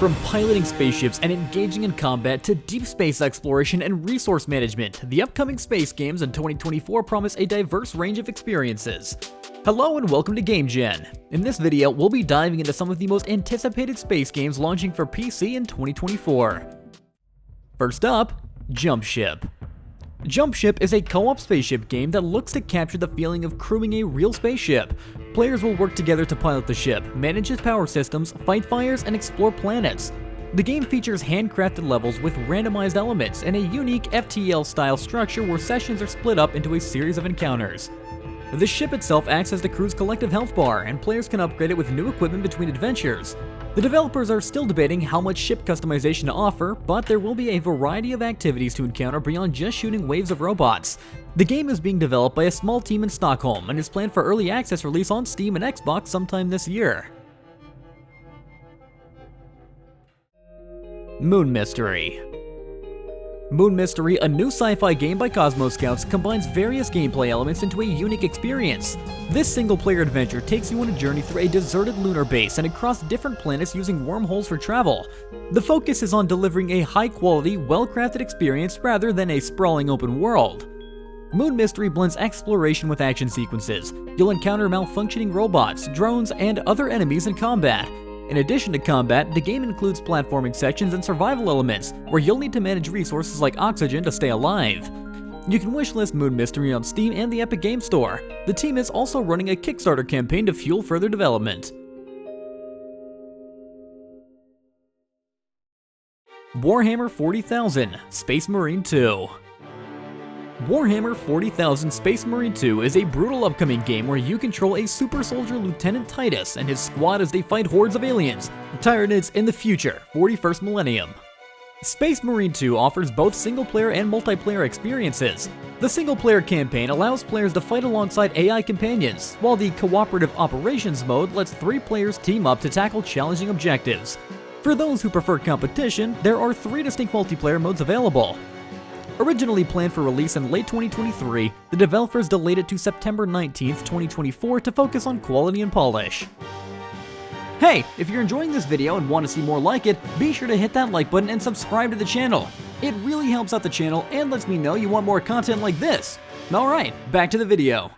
From piloting spaceships and engaging in combat to deep space exploration and resource management, the upcoming space games in 2024 promise a diverse range of experiences. Hello and welcome to GameGen. In this video, we'll be diving into some of the most anticipated space games launching for PC in 2024. First up, Jump Ship. Jump Ship is a co-op spaceship game that looks to capture the feeling of crewing a real spaceship. Players will work together to pilot the ship, manage its power systems, fight fires, and explore planets. The game features handcrafted levels with randomized elements and a unique FTL-style structure where sessions are split up into a series of encounters. The ship itself acts as the crew's collective health bar, and players can upgrade it with new equipment between adventures. The developers are still debating how much ship customization to offer, but there will be a variety of activities to encounter beyond just shooting waves of robots. The game is being developed by a small team in Stockholm and is planned for early access release on Steam and Xbox sometime this year. Moon Mystery. Moon Mystery, a new sci-fi game by Cosmos Scouts, combines various gameplay elements into a unique experience. This single-player adventure takes you on a journey through a deserted lunar base and across different planets using wormholes for travel. The focus is on delivering a high-quality, well-crafted experience rather than a sprawling open world. Moon Mystery blends exploration with action sequences. You'll encounter malfunctioning robots, drones, and other enemies in combat. In addition to combat, the game includes platforming sections and survival elements, where you'll need to manage resources like oxygen to stay alive. You can wishlist Moon Mystery on Steam and the Epic Games Store. The team is also running a Kickstarter campaign to fuel further development. Warhammer 40,000 Space Marine 2. Warhammer 40,000 Space Marine 2 is a brutal upcoming game where you control a super soldier Lieutenant Titus and his squad as they fight hordes of aliens, Tyranids in the future, 41st millennium. Space Marine 2 offers both single-player and multiplayer experiences. The single-player campaign allows players to fight alongside AI companions, while the cooperative operations mode lets 3 players team up to tackle challenging objectives. For those who prefer competition, there are 3 distinct multiplayer modes available. Originally planned for release in late 2023, the developers delayed it to September 19th, 2024 to focus on quality and polish. Hey, if you're enjoying this video and want to see more like it, be sure to hit that like button and subscribe to the channel. It really helps out the channel and lets me know you want more content like this. Alright, back to the video.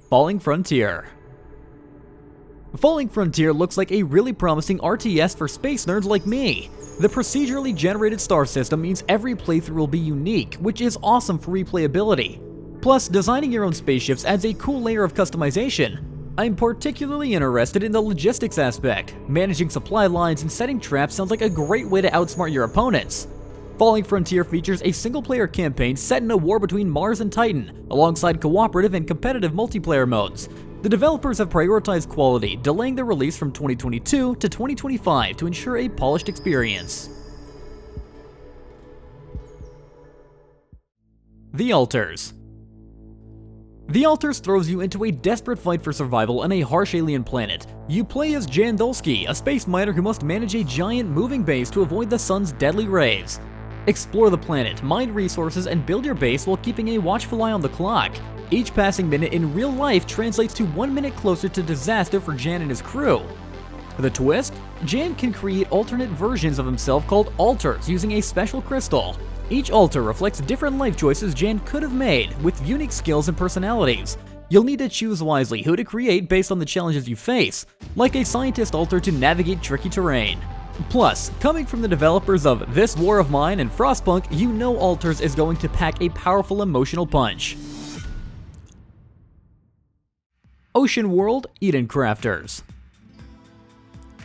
Falling Frontier. Falling Frontier looks like a really promising RTS for space nerds like me. The procedurally generated star system means every playthrough will be unique, which is awesome for replayability. Plus, designing your own spaceships adds a cool layer of customization. I'm particularly interested in the logistics aspect. Managing supply lines and setting traps sounds like a great way to outsmart your opponents. Falling Frontier features a single-player campaign set in a war between Mars and Titan, alongside cooperative and competitive multiplayer modes. The developers have prioritized quality, delaying the release from 2022 to 2025 to ensure a polished experience. The Alters. The Alters throws you into a desperate fight for survival on a harsh alien planet. You play as Jan Dulski, a space miner who must manage a giant moving base to avoid the sun's deadly rays. Explore the planet, mine resources, and build your base while keeping a watchful eye on the clock. Each passing minute in real life translates to 1 minute closer to disaster for Jan and his crew. The twist? Jan can create alternate versions of himself called alters using a special crystal. Each alter reflects different life choices Jan could have made, with unique skills and personalities. You'll need to choose wisely who to create based on the challenges you face, like a scientist alter to navigate tricky terrain. Plus, coming from the developers of This War of Mine and Frostpunk, you know Alters is going to pack a powerful emotional punch. Ocean World Eden Crafters.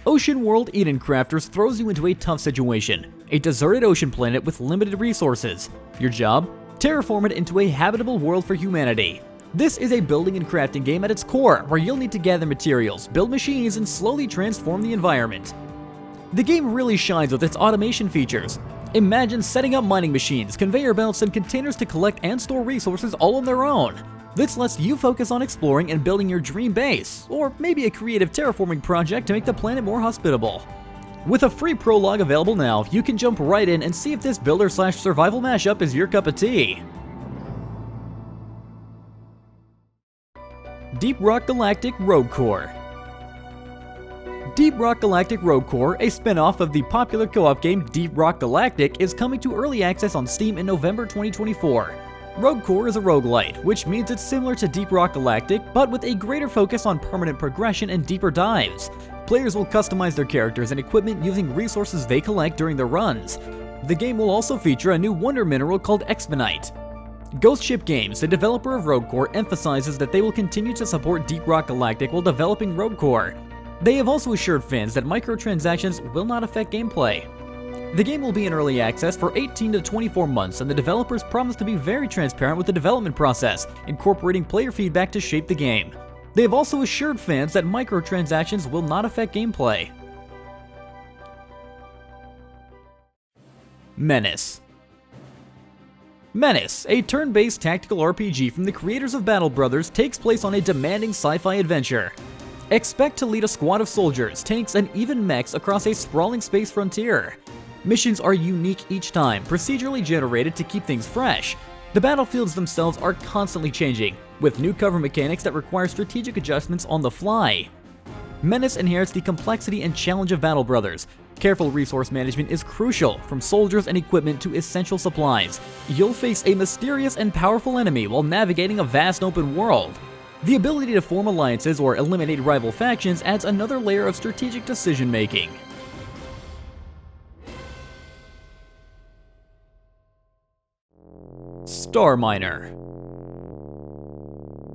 Ocean World Eden Crafters throws you into a tough situation. A deserted ocean planet with limited resources. Your job? Terraform it into a habitable world for humanity. This is a building and crafting game at its core, where you'll need to gather materials, build machines, and slowly transform the environment. The game really shines with its automation features. Imagine setting up mining machines, conveyor belts, and containers to collect and store resources all on their own. This lets you focus on exploring and building your dream base, or maybe a creative terraforming project to make the planet more hospitable. With a free prologue available now, you can jump right in and see if this builder/survival mashup is your cup of tea. Deep Rock Galactic Rogue Core. Deep Rock Galactic Rogue Core, a spin-off of the popular co-op game Deep Rock Galactic, is coming to early access on Steam in November 2024. Rogue Core is a roguelite, which means it's similar to Deep Rock Galactic, but with a greater focus on permanent progression and deeper dives. Players will customize their characters and equipment using resources they collect during their runs. The game will also feature a new wonder mineral called Exponite. Ghost Ship Games, the developer of Rogue Core, emphasizes that they will continue to support Deep Rock Galactic while developing Rogue Core. They have also assured fans that microtransactions will not affect gameplay. The game will be in early access for 18 to 24 months, and the developers promise to be very transparent with the development process, incorporating player feedback to shape the game. They have also assured fans that microtransactions will not affect gameplay. MENACE. MENACE, a turn-based tactical RPG from the creators of Battle Brothers, takes place on a demanding sci-fi adventure. Expect to lead a squad of soldiers, tanks, and even mechs across a sprawling space frontier. Missions are unique each time, procedurally generated to keep things fresh. The battlefields themselves are constantly changing, with new cover mechanics that require strategic adjustments on the fly. MENACE inherits the complexity and challenge of Battle Brothers. Careful resource management is crucial, from soldiers and equipment to essential supplies. You'll face a mysterious and powerful enemy while navigating a vast open world. The ability to form alliances or eliminate rival factions adds another layer of strategic decision-making. Starminer.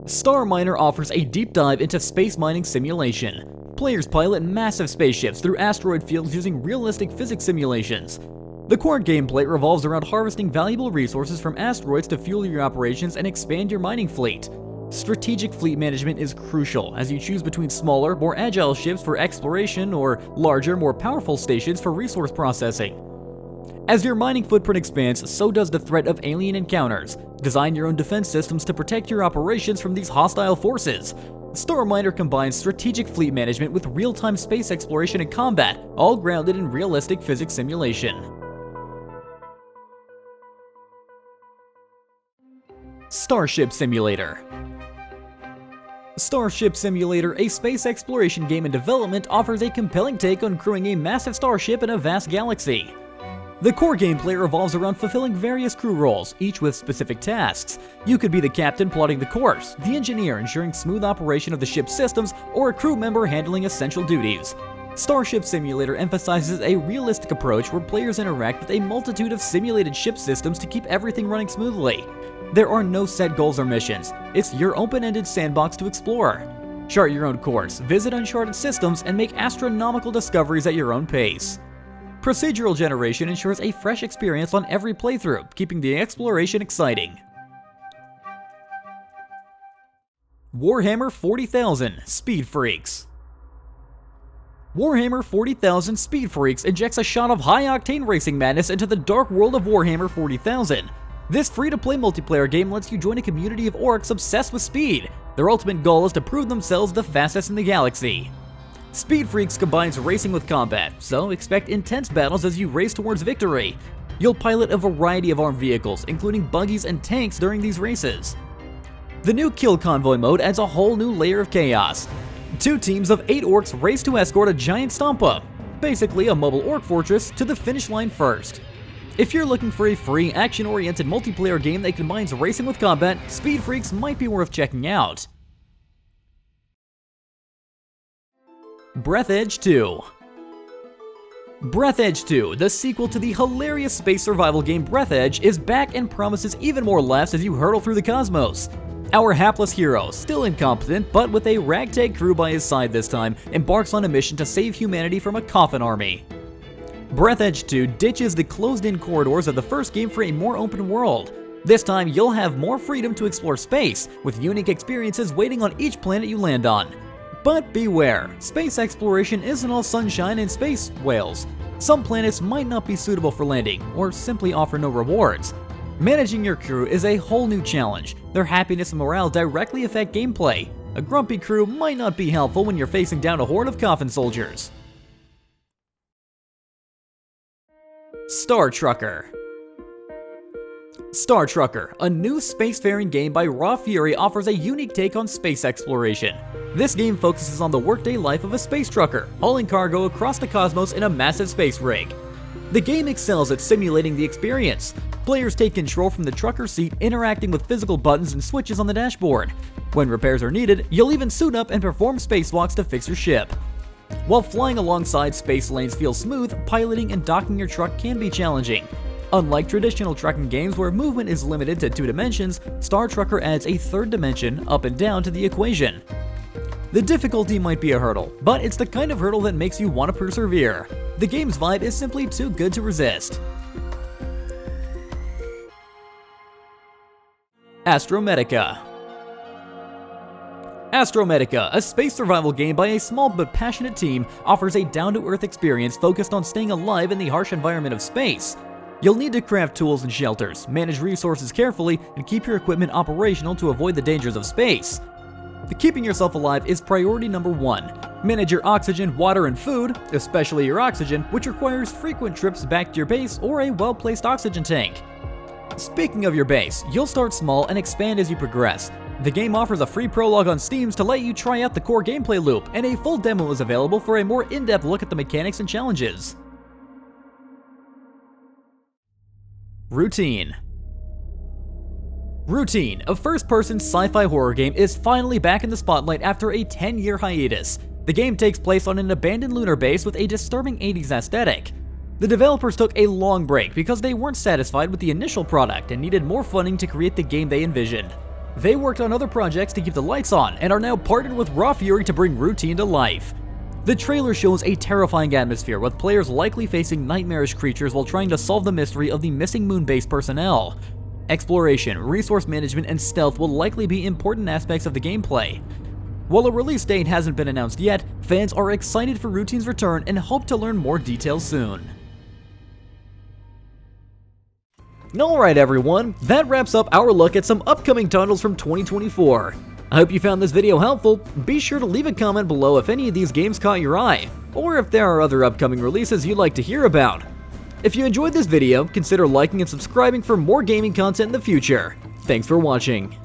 Starminer offers a deep dive into space mining simulation. Players pilot massive spaceships through asteroid fields using realistic physics simulations. The core gameplay revolves around harvesting valuable resources from asteroids to fuel your operations and expand your mining fleet. Strategic fleet management is crucial as you choose between smaller, more agile ships for exploration or larger, more powerful stations for resource processing. As your mining footprint expands, so does the threat of alien encounters. Design your own defense systems to protect your operations from these hostile forces. Starminer combines strategic fleet management with real-time space exploration and combat, all grounded in realistic physics simulation. Starship Simulator. Starship Simulator, a space exploration game in development, offers a compelling take on crewing a massive starship in a vast galaxy. The core gameplay revolves around fulfilling various crew roles, each with specific tasks. You could be the captain plotting the course, the engineer ensuring smooth operation of the ship's systems, or a crew member handling essential duties. Starship Simulator emphasizes a realistic approach where players interact with a multitude of simulated ship systems to keep everything running smoothly. There are no set goals or missions. It's your open-ended sandbox to explore. Chart your own course, visit uncharted systems, and make astronomical discoveries at your own pace. Procedural generation ensures a fresh experience on every playthrough, keeping the exploration exciting. Warhammer 40,000 Speed Freaks. Warhammer 40,000 Speed Freaks injects a shot of high-octane racing madness into the dark world of Warhammer 40,000. This free-to-play multiplayer game lets you join a community of orcs obsessed with speed. Their ultimate goal is to prove themselves the fastest in the galaxy. Speed Freaks combines racing with combat, so expect intense battles as you race towards victory. You'll pilot a variety of armed vehicles, including buggies and tanks during these races. The new Kill Convoy mode adds a whole new layer of chaos. 2 teams of 8 orcs race to escort a giant stompa, basically a mobile orc fortress, to the finish line first. If you're looking for a free, action-oriented multiplayer game that combines racing with combat, Speed Freaks might be worth checking out. Breathedge 2. Breathedge 2, the sequel to the hilarious space survival game Breathedge, is back and promises even more laughs as you hurtle through the cosmos. Our hapless hero, still incompetent but with a ragtag crew by his side this time, embarks on a mission to save humanity from a coffin army. Breathedge 2 ditches the closed-in corridors of the first game for a more open world. This time, you'll have more freedom to explore space, with unique experiences waiting on each planet you land on. But beware, space exploration isn't all sunshine and space whales. Some planets might not be suitable for landing, or simply offer no rewards. Managing your crew is a whole new challenge. Their happiness and morale directly affect gameplay. A grumpy crew might not be helpful when you're facing down a horde of coffin soldiers. Star Trucker. Star Trucker, a new spacefaring game by Raw Fury, offers a unique take on space exploration. This game focuses on the workday life of a space trucker, hauling cargo across the cosmos in a massive space rig. The game excels at simulating the experience. Players take control from the trucker seat, interacting with physical buttons and switches on the dashboard. When repairs are needed, you'll even suit up and perform spacewalks to fix your ship. While flying alongside space lanes feels smooth, piloting and docking your truck can be challenging. Unlike traditional trucking games where movement is limited to 2 dimensions, Star Trucker adds a 3rd dimension, up and down, to the equation. The difficulty might be a hurdle, but it's the kind of hurdle that makes you want to persevere. The game's vibe is simply too good to resist. Astrometica. Astrometica, a space survival game by a small but passionate team, offers a down-to-earth experience focused on staying alive in the harsh environment of space. You'll need to craft tools and shelters, manage resources carefully, and keep your equipment operational to avoid the dangers of space. Keeping yourself alive is priority number 1. Manage your oxygen, water, and food, especially your oxygen, which requires frequent trips back to your base or a well-placed oxygen tank. Speaking of your base, you'll start small and expand as you progress. The game offers a free prologue on Steam to let you try out the core gameplay loop, and a full demo is available for a more in-depth look at the mechanics and challenges. Routine. Routine, a first-person sci-fi horror game, is finally back in the spotlight after a 10-year hiatus. The game takes place on an abandoned lunar base with a disturbing 80s aesthetic. The developers took a long break because they weren't satisfied with the initial product and needed more funding to create the game they envisioned. They worked on other projects to keep the lights on and are now partnered with Raw Fury to bring Routine to life. The trailer shows a terrifying atmosphere with players likely facing nightmarish creatures while trying to solve the mystery of the missing moon base personnel. Exploration, resource management, and stealth will likely be important aspects of the gameplay. While a release date hasn't been announced yet, fans are excited for Routine's return and hope to learn more details soon. Alright everyone, that wraps up our look at some upcoming titles from 2024. I hope you found this video helpful. Be sure to leave a comment below if any of these games caught your eye, or if there are other upcoming releases you'd like to hear about. If you enjoyed this video, consider liking and subscribing for more gaming content in the future. Thanks for watching.